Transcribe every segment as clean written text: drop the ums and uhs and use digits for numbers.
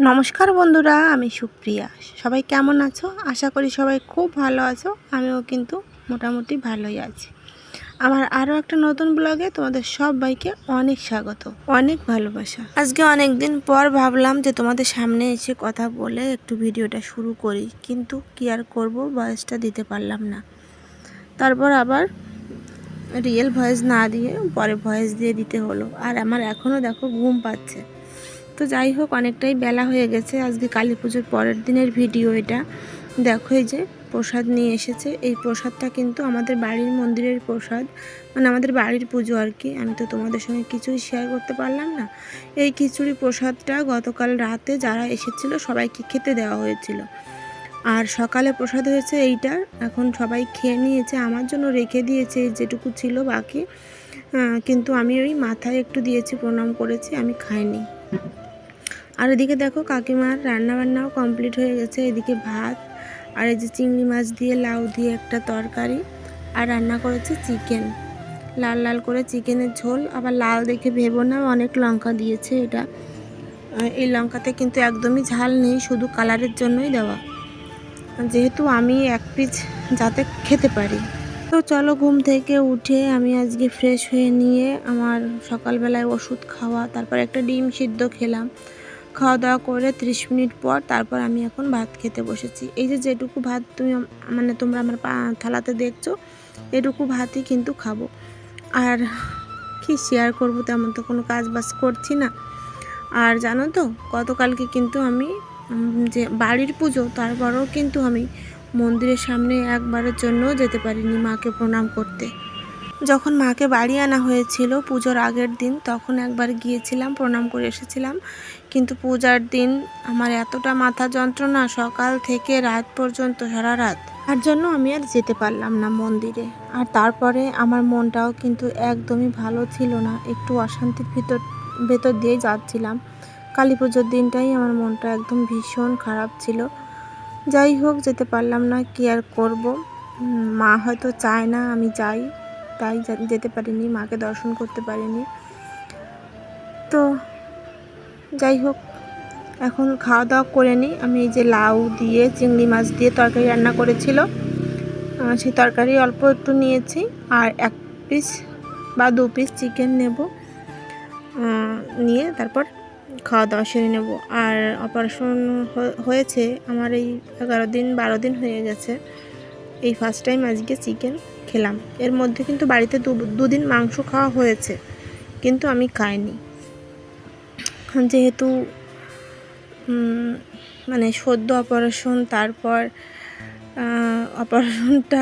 নমস্কার বন্ধুরা, আমি সুপ্রিয়া। সবাই কেমন আছো? আশা করি সবাই খুব ভালো আছো। আমিও কিন্তু মোটামুটি ভালোই আছি। আমার আরও একটা নতুন ব্লগে তোমাদের সবাইকে অনেক স্বাগত, অনেক ভালোবাসা। আজকে অনেক দিন পর ভাবলাম যে তোমাদের সামনে এসে কথা বলে একটু ভিডিওটা শুরু করি, কিন্তু কি আর করব, ভয়েসটা দিতে পারলাম না। তারপর আবার রিয়েল ভয়েস না দিয়ে পরে ভয়েস দিয়ে দিতে হলো। আর আমার এখনও দেখো ঘুম পাচ্ছে। তো যাই হোক, অনেকটাই বেলা হয়ে গেছে। আজকে কালী পুজোর পরের দিনের ভিডিও এটা। দেখো, এই যে প্রসাদ নিয়ে এসেছে। এই প্রসাদটা কিন্তু আমাদের বাড়ির মন্দিরের প্রসাদ, মানে আমাদের বাড়ির পুজো আর কি। আমি তো তোমাদের সঙ্গে কিছুই শেয়ার করতে পারলাম না। এই খিচুড়ি প্রসাদটা গতকাল রাতে যারা এসেছিলো সবাইকে খেতে দেওয়া হয়েছিল। আর সকালে প্রসাদ হয়েছে এইটা। এখন সবাই খেয়ে নিয়েছে, আমার জন্য রেখে দিয়েছে যেটুকু ছিল বাকি। কিন্তু আমি ওই মাথায় একটু দিয়েছি, প্রণাম করেছি, আমি খাইনি। আর এদিকে দেখো কাকিমার রান্নাবান্নাও কমপ্লিট হয়ে গেছে। এদিকে ভাত, আর এই যে চিংড়ি মাছ দিয়ে লাউ দিয়ে একটা তরকারি, আর রান্না করেছে চিকেন, লাল লাল করে চিকেনের ঝোল। আবার লাল দেখে ভেবো না, অনেক লঙ্কা দিয়েছে এটা। এই লঙ্কাতে কিন্তু একদমই ঝাল নেই, শুধু কালারের জন্যই দেওয়া, যেহেতু আমি এক পিস যাতে খেতে পারি। তো চলো, ঘুম থেকে উঠে আমি আজকে ফ্রেশ হয়ে নিয়ে আমার সকালবেলায় ওষুধ খাওয়া, তারপর একটা ডিম সিদ্ধ খেলাম। খাওয়া দাওয়া করে 30 মিনিট পর তারপর আমি এখন ভাত খেতে বসেছি। এই যে যেটুকু ভাত মানে তোমরা আমার থালাতে দেখছো, এটুকু ভাতই কিন্তু খাবো। আর কি শেয়ার করব, তেমন তো কোনো কাজ বাজ করছি না। আর জানো তো, গতকালকে কিন্তু আমি যে বাড়ির পুজো, তারপরেও কিন্তু আমি মন্দিরের সামনে একবারের জন্যও যেতে পারিনি মাকে প্রণাম করতে। যখন মাকে বাড়ি আনা হয়েছিল পুজোর আগের দিন, তখন একবার গিয়েছিলাম, প্রণাম করে এসেছিলাম। কিন্তু পূজার দিন আমার এতটা মাথা যন্ত্রণা, সকাল থেকে রাত পর্যন্ত, সারা রাত, তার জন্য আমি আর যেতে পারলাম না মন্দিরে। আর তারপরে আমার মনটাও কিন্তু একদমই ভালো ছিল না, একটু অশান্তির ভেতর দিয়ে যাচ্ছিলাম। কালী পুজোর দিনটাই আমার মনটা একদম ভীষণ খারাপ ছিল। যাই হোক, যেতে পারলাম না, কি আর করব। মা হয়তো চায় না আমি যাই, তাই যেতে পারিনি, মাকে দর্শন করতে পারিনি। তো যাই হোক, এখন খাওয়া দাওয়া করে নিই। আমি এই যে লাউ দিয়ে চিংড়ি মাছ দিয়ে তরকারি রান্না করেছিল, সেই তরকারি অল্প একটু নিয়েছি, আর 1 পিস বা 2 পিস চিকেন নেব, নিয়ে তারপর খাওয়া দাওয়া সেরে নেব। আর অপারেশন হয়েছে আমার, এই 11 দিন 12 দিন হয়ে গেছে। এই ফার্স্ট টাইম আজকে চিকেন খেলাম। এর মধ্যে কিন্তু বাড়িতে 2 দিন মাংস খাওয়া হয়েছে, কিন্তু আমি খাইনি, যেহেতু মানে সদ্য অপারেশন। তারপর অপারেশনটা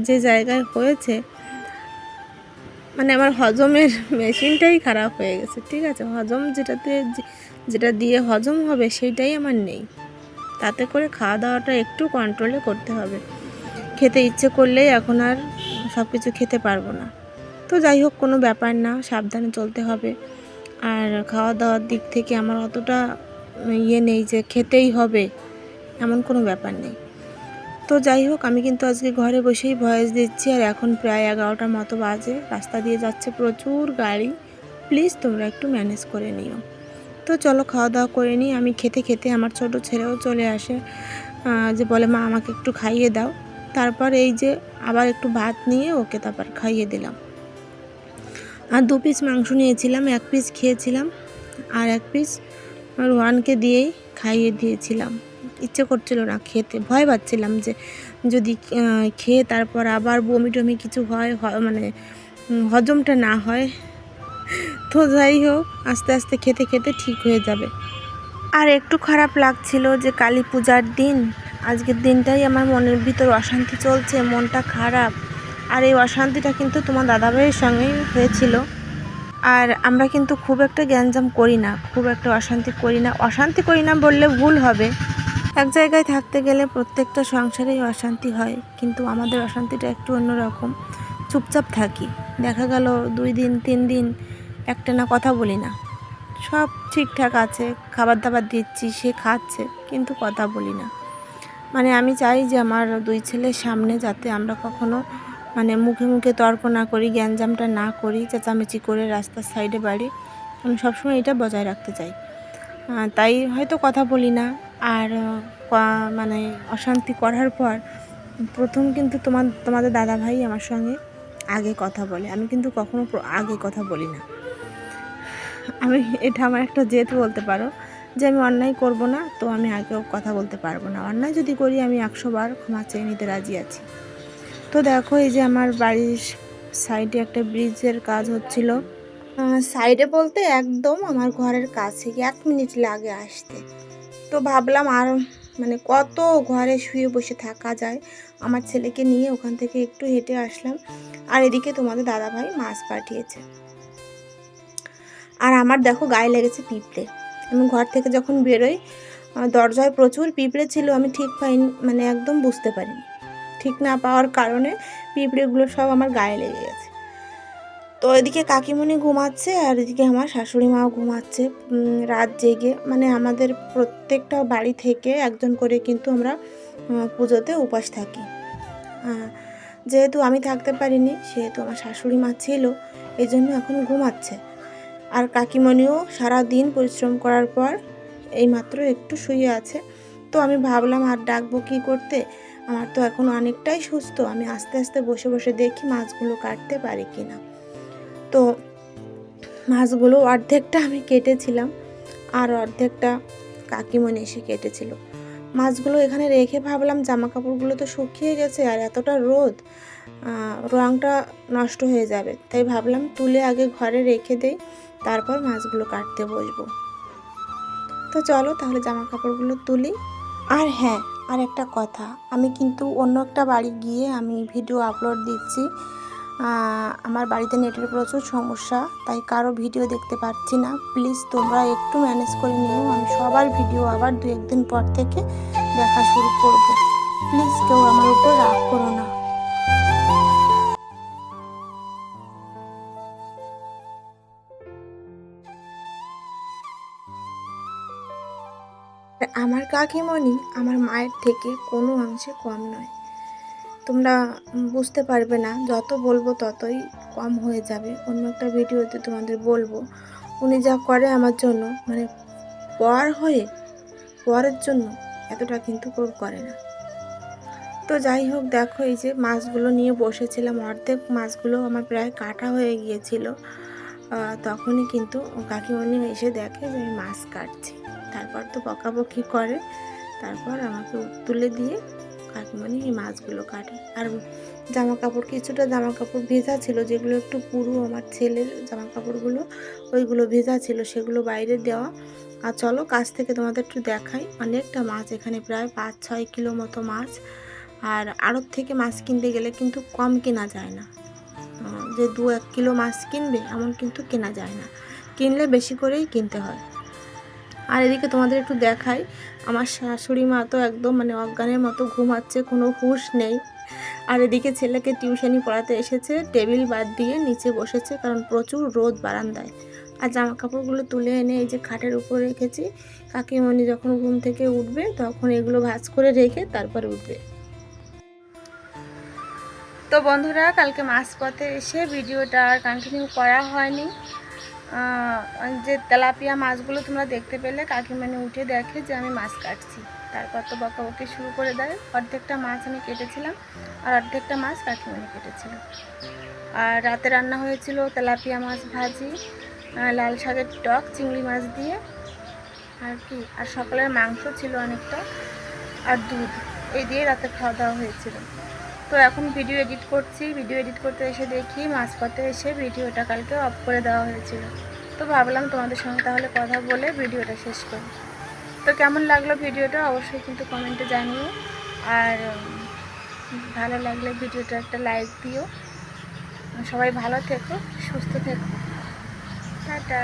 যে জায়গায় হয়েছে, মানে আমার হজমের মেশিনটাই খারাপ হয়ে গেছে, ঠিক আছে। হজম যেটা দিয়ে হজম হবে সেইটাই আমার নেই। তাতে করে খাওয়া দাওয়াটা একটু কন্ট্রোলে করতে হবে। খেতে ইচ্ছে করলেই এখন আর সব কিছু খেতে পারবো না। তো যাই হোক, কোনো ব্যাপার না, সাবধানে চলতে হবে। আর খাওয়া দাওয়ার দিক থেকে আমার অতটা নেই যে খেতেই হবে, এমন কোনো ব্যাপার নেই। তো যাই হোক, আমি কিন্তু আজকে ঘরে বসেই ভয়েস দিচ্ছি। আর এখন প্রায় 11টার মতো বাজে। রাস্তা দিয়ে যাচ্ছে প্রচুর গাড়ি, প্লিজ তোমরা একটু ম্যানেজ করে নিও। তো চলো, খাওয়া দাওয়া করে নিই। আমি খেতে খেতে আমার ছোট ছেলেও চলে আসে, যে বলে মা আমাকে একটু খাইয়ে দাও। তারপর এই যে আবার একটু ভাত নিয়ে ওকে তারপর খাইয়ে দিলাম। আর 2 পিস মাংস নিয়েছিলাম, 1 পিস খেয়েছিলাম, আর 1 পিস রোহানকে দিয়েই খাইয়ে দিয়েছিলাম। ইচ্ছে করছিল না খেতে, ভয় পাচ্ছিলাম যে যদি খেয়ে তারপর আবার বমি টমি কিছু হয়, মানে হজমটা না হয়। তো যাই হোক, আস্তে আস্তে খেতে খেতে ঠিক হয়ে যাবে। আর একটু খারাপ লাগছিল যে কালী পূজার দিন, আজকের দিনটাই আমার মনের ভিতর অশান্তি চলছে, মনটা খারাপ। আর এই অশান্তিটা কিন্তু তোমার দাদাভাইয়ের সঙ্গেই হয়েছিল। আর আমরা কিন্তু খুব একটা গ্যাঞ্জাম করি না, খুব একটা অশান্তি করি না বললে ভুল হবে। এক জায়গায় থাকতে গেলে প্রত্যেকটা সংসারেই অশান্তি হয়, কিন্তু আমাদের অশান্তিটা একটু অন্যরকম। চুপচাপ থাকি, দেখা গেল 2 দিন 3 দিন একটানা কথা বলি না, সব ঠিকঠাক আছে, খাবার দাবার দিচ্ছি, সে খাচ্ছে, কিন্তু কথা বলি না। মানে আমি চাই যে আমার 2 ছেলের সামনে যাতে আমরা কখনো মানে মুখে মুখে তর্ক না করি, গ্যাঞ্জামটা না করি, চেঁচামেচি করে রাস্তার সাইডে বাড়ি। আমি সবসময় এটা বজায় রাখতে চাই। তাই হয়তো কথা বলি না। আর মানে অশান্তি করার পর প্রথম কিন্তু তোমাদের দাদাভাই আমার সঙ্গে আগে কথা বলে। আমি কিন্তু কখনো আগে কথা বলি না। এটা আমার একটা জেদ বলতে পারো, যে আমি অন্যায় করব না, তো আমি আগেও কথা বলতে পারবো না। অন্যায় যদি করি আমি 100 বার ক্ষমা চেয়ে নিতে রাজি আছি। তো দেখো এই যে আমার বাড়ির সাইডে একটা ব্রিজের কাজ হচ্ছিল। সাইডে বলতে একদম আমার ঘরের কাছে, 1 মিনিট লাগে আসতে। তো ভাবলাম আর মানে কত ঘরে শুয়ে বসে থাকা যায়, আমার ছেলেকে নিয়ে ওখান থেকে একটু হেঁটে আসলাম। আর এদিকে তোমাদের দাদাভাই মাছ পাঠিয়েছে। আর আমার দেখো গায়ে লেগেছে পিঁপড়ে। আমি ঘর থেকে যখন বেরোই দরজায় প্রচুর পিঁপড়ে ছিল। আমি ঠিক পাইনি, মানে একদম বুঝতে পারিনি। ঠিক না পাওয়ার কারণে পিঁপড়েগুলো সব আমার গায়ে লেগে গেছে। তো এদিকে কাকিমণি ঘুমাচ্ছে আর এদিকে আমার শাশুড়ি মাও ঘুমাচ্ছে রাত জেগে। মানে আমাদের প্রত্যেকটা বাড়ি থেকে একজন করে কিন্তু আমরা পুজোতে উপাস থাকি। যেহেতু আমি থাকতে পারিনি, সেহেতু আমার শাশুড়ি মা ছিল, এই জন্য এখন ঘুমাচ্ছে। আর কাকিমণিও সারা দিন পরিশ্রম করার পর এইমাত্র একটু শুয়ে আছে। তো আমি ভাবলাম আর ডাকবো কী করতে, আমার তো এখন অনেকটাই সুস্থ, আমি আস্তে আস্তে বসে বসে দেখি মাছগুলো কাটতে পারি কি না। তো মাছগুলো অর্ধেকটা আমি কেটেছিলাম আর অর্ধেকটা কাকিমণি এসে কেটেছিল। মাছগুলো এখানে রেখে ভাবলাম জামা কাপড়গুলো তো শুকিয়ে গেছে আর এতটা রোদ, রঙটা নষ্ট হয়ে যাবে, তাই ভাবলাম তুলে আগে ঘরে রেখে দেই, তারপর মাছগুলো কাটতে বসবো। তো চলো তাহলে জামা কাপড়গুলো তুলি। আর হ্যাঁ, আর একটা কথা, আমি কিন্তু অন্য একটা বাড়ি গিয়ে আমি ভিডিও আপলোড দিচ্ছি। আমার বাড়িতে নেটের প্রচুর সমস্যা, তাই কারো ভিডিও দেখতে পাচ্ছি না। প্লিজ তোমরা একটু ম্যানেজ করে নিও, আমি সবার ভিডিও আবার 2-1 দিন পর থেকে দেখা শুরু করব। প্লিজ কেউ আমার উপর রাগ করো না। আমার কাকিমণি আমার মায়ের থেকে কোনো অংশে কম নয়। তোমরা বুঝতে পারবে না, যত বলবো ততই কম হয়ে যাবে। অন্য একটা ভিডিওতে তোমাদের বলবো উনি যা করে আমার জন্য, মানে পরের জন্য এতটা কিন্তু কেউ করে না। তো যাই হোক, দেখো এই যে মাছগুলো নিয়ে বসেছিলাম, অর্ধেক মাছগুলো আমার প্রায় কাটা হয়ে গিয়েছিল। তখনই কিন্তু কাকিমণি এসে দেখে যে আমি মাছ কাটছি। তারপর তো বকাবকি করে, তারপর আমাকে তুলে দিয়ে কাকিমণি এই মাছগুলো কাটে। আর জামা কাপড়, কিছুটা জামা কাপড় ভেজা ছিল, যেগুলো একটু পুরো আমার ছেলের জামা কাপড়গুলো, ওইগুলো ভেজা ছিল, সেগুলো বাইরে দেওয়া। আর চলো কাছ থেকে তোমাদের একটু দেখাই। অনেকটা মাছ এখানে, প্রায় 5-6 কিলো মতো মাছ। আর আড়ত থেকে মাছ কিনতে গেলে কিন্তু কম কেনা যায় না, যে 2-1 কিলো মাছ কিনবে এমন কিন্তু কেনা যায় না, কিনলে বেশি করেই কিনতে হয়। আর এদিকে তোমাদের একটু দেখাই, আমার শাশুড়ি মা তো একদম মানে অজ্ঞানের মতো ঘুমাচ্ছে, কোনো হুঁশ নেই। আর এদিকে ছেলেকে টিউশনি পড়াতে এসেছে, টেবিল বাদ দিয়ে নিচে বসেছে, কারণ প্রচুর রোদ বারান্দায়। আর জামা কাপড়গুলো তুলে এনে এই যে খাটের উপর রেখেছি। কাকিমণি যখন ঘুম থেকে উঠবে তখন এগুলো ভাঁজ করে রেখে তারপরে উঠবে। তো বন্ধুরা, কালকে মাঝপথে এসে ভিডিওটা আর কন্টিনিউ করা হয়নি। যে তেলাপিয়া মাছগুলো তোমরা দেখতে পেলে, কাকিমণি উঠে দেখে যে আমি মাছ কাটছি, তারপর তো বকাবকি শুরু করে দেয়। অর্ধেকটা মাছ আমি কেটেছিলাম আর অর্ধেকটা মাছ কাকিমণি কেটেছিল। আর রাতে রান্না হয়েছিল তেলাপিয়া মাছ ভাজি, লাল শাকের টক চিংড়ি মাছ দিয়ে আর কি, আর সকালের মাংস ছিল অনেকটা, আর দুধ, এই দিয়ে রাতে খাওয়া দাওয়া হয়েছিল। তো এখন ভিডিও এডিট করছি, ভিডিও এডিট করতে এসে দেখি মাঝপথে এসে ভিডিওটা কালকে অফ করে দেওয়া হয়েছিল। তো ভাবলাম তোমাদের সঙ্গে তাহলে কথা বলে ভিডিওটা শেষ করি। তো কেমন লাগলো ভিডিওটা অবশ্যই কিন্তু কমেন্টে জানিও। আর ভালো লাগলে ভিডিওটা একটা লাইক দিও। সবাই ভালো থেকো, সুস্থ থেকো, টাটা।